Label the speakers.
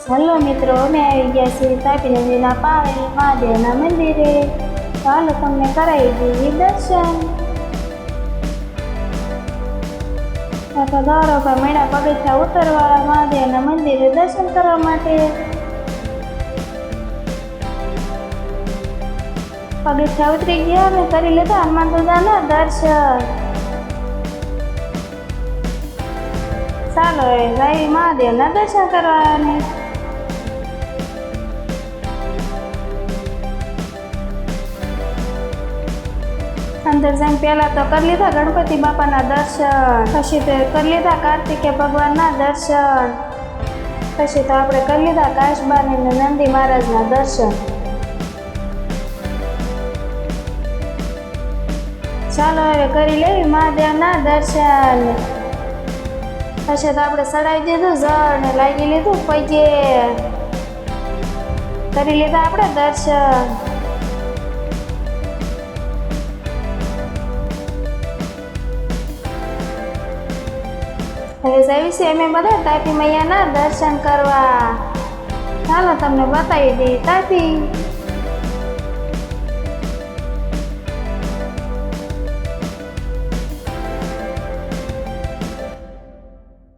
Speaker 1: Hello મિત્રો, અમે આવી ગયા છીએ તાપી નદીના પાળે મહાદેવના મંદિરે. ચાલો તમને કરાવી દઈએ દર્શન. તો દોરો પર મેળા પગથિયા ઉતરવા મહાદેવના મંદિરે દર્શન કરવા માટે. પગથિયા ઉતરી ગયા અને કરી લીધા હનુમાન દાદાના દર્શન. ચાલો જઈ મહાદેવના દર્શન કરવાને. અંદર જઈને પહેલા તો કરી લીધા ગણપતિ બાપાના દર્શન, પછી તો કરી લીધા કાર્તિકે ભગવાનના દર્શન, પછી તો આપણે કરી લીધા કાશબાની અને નંદી મહારાજના દર્શન. ચાલો હવે કરી લેવી મહાદેવના દર્શન. પછી તો આપણે ચડાવી દીધું જળ ને લાગી લીધું પગે. કરી લીધા આપણે દર્શન. હવે જઈએ છીએ અમે બધા તાપી મૈયાના દર્શન કરવા. ચાલો તમને બતાવી દઈએ તાપી.